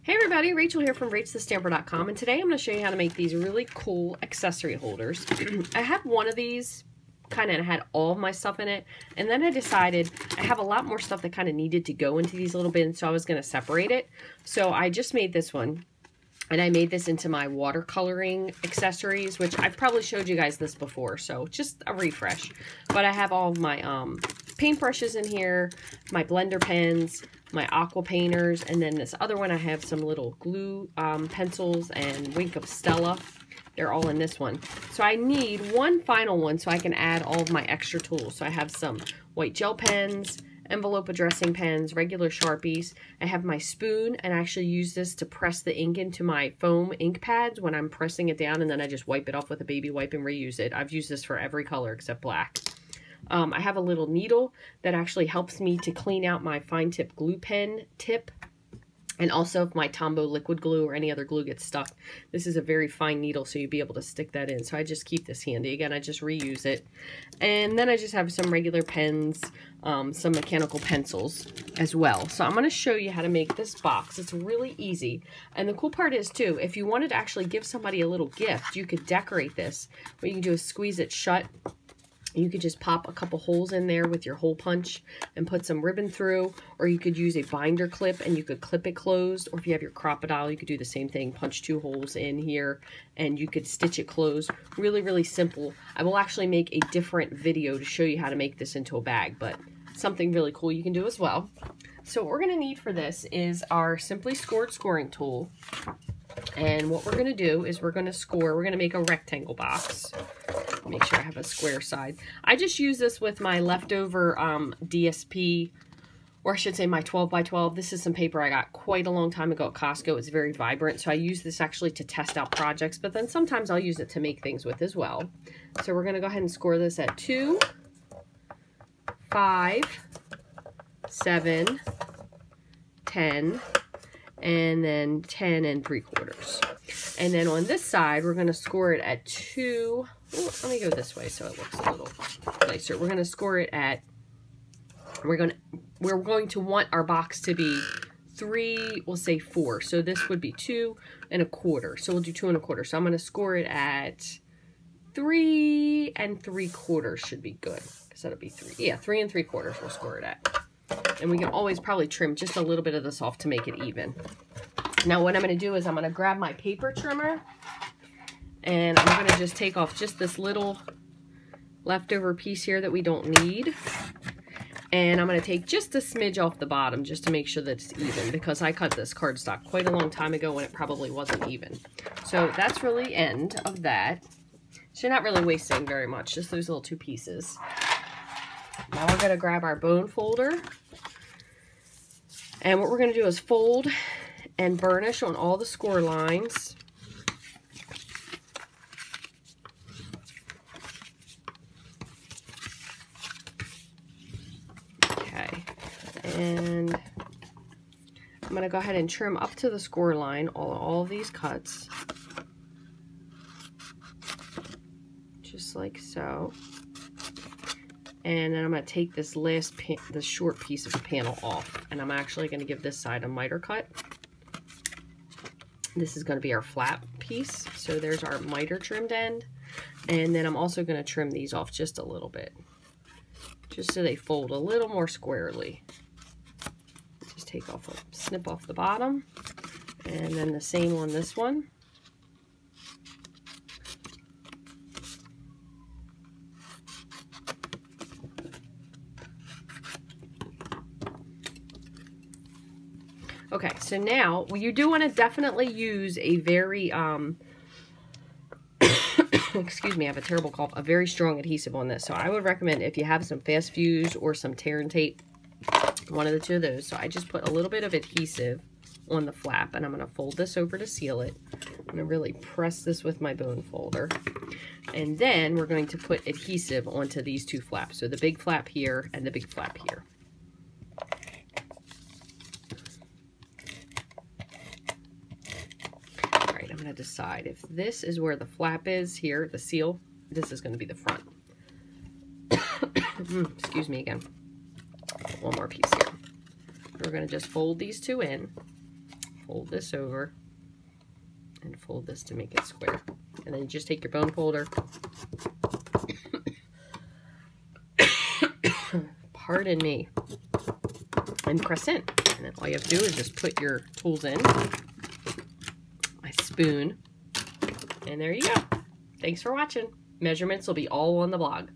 Hey everybody, Rachel here from Rachthestamper.com, and today I'm going to show you how to make these really cool accessory holders. I have one of these kind of had all of my stuff in it, and then I decided I have a lot more stuff that kind of needed to go into these little bins, so I was going to separate it. So I just made this one, and I made this into my watercoloring accessories, which I've probably showed you guys this before, so just a refresh. But I have all of my paintbrushes in here, my blender pens, my aqua painters, and then this other one I have some little glue pencils and Wink of Stella. They're all in this one. So I need one final one so I can add all of my extra tools. So I have some white gel pens, envelope addressing pens, regular Sharpies. I have my spoon, and I actually use this to press the ink into my foam ink pads when I'm pressing it down, and then I just wipe it off with a baby wipe and reuse it. I've used this for every color except black. I have a little needle that actually helps me to clean out my fine tip glue pen tip. And also if my Tombow liquid glue or any other glue gets stuck, this is a very fine needle, so you'll be able to stick that in. So I just keep this handy. Again, I just reuse it. And then I just have some regular pens, some mechanical pencils as well. So I'm going to show you how to make this box. It's really easy. And the cool part is too, if you wanted to actually give somebody a little gift, you could decorate this. What you can do is squeeze it shut. You could just pop a couple holes in there with your hole punch and put some ribbon through, or you could use a binder clip and you could clip it closed, or if you have your crocodile, you could do the same thing, punch 2 holes in here and you could stitch it closed. Really, really simple. I will actually make a different video to show you how to make this into a bag, but something really cool you can do as well. So what we're going to need for this is our Simply Scored scoring tool. And what we're going to do is we're going to make a rectangle box. Make sure I have a square side. I just use this with my leftover DSP, or I should say my 12 by 12. This is some paper I got quite a long time ago at Costco. It's very vibrant, so I use this actually to test out projects, but then sometimes I'll use it to make things with as well. So we're going to go ahead and score this at 2, 5, 7, 10, and then 10 3/4. And then on this side, we're going to score it at 2. Ooh, let me go this way so it looks a little nicer. We're going to score it at, we're going to want our box to be 3, we'll say 4. So this would be 2 1/4. So we'll do 2 1/4. So I'm going to score it at 3 3/4 should be good, because that'll be 3. Yeah, 3 3/4 we'll score it at. And we can always probably trim just a little bit of this off to make it even. Now what I'm going to do is I'm going to grab my paper trimmer, and I'm going to just take off just this little leftover piece here that we don't need. And I'm going to take just a smidge off the bottom just to make sure that it's even, because I cut this cardstock quite a long time ago when it probably wasn't even. So that's really the end of that. So you're not really wasting very much, just those little 2 pieces. Now we're going to grab our bone folder, and what we're going to do is fold and burnish on all the score lines. Okay, and I'm going to go ahead and trim up to the score line all of these cuts, just like so. And then I'm going to take this last this short piece of the panel off, and I'm actually going to give this side a miter cut. This is going to be our flap piece. So there's our miter trimmed end. And then I'm also going to trim these off just a little bit, just so they fold a little more squarely. Just take off snip off the bottom, and then the same on this one. Okay, so now you do want to definitely use a very, excuse me, I have a terrible cough, a very strong adhesive on this. So I would recommend if you have some fast fuse or some tear and tape, one of the 2 of those. So I just put a little bit of adhesive on the flap, and I'm going to fold this over to seal it. I'm going to really press this with my bone folder. And then we're going to put adhesive onto these 2 flaps. So the big flap here and the big flap here. I'm going to decide if this is where the flap is here, the seal, this is going to be the front. Excuse me again. One more piece here. We're going to just fold these two in. fold this over and fold this to make it square. And then you just take your bone folder, pardon me, and press in. And then all you have to do is just put your tools in, a spoon, and there you go. Thanks for watching. Measurements will be all on the blog.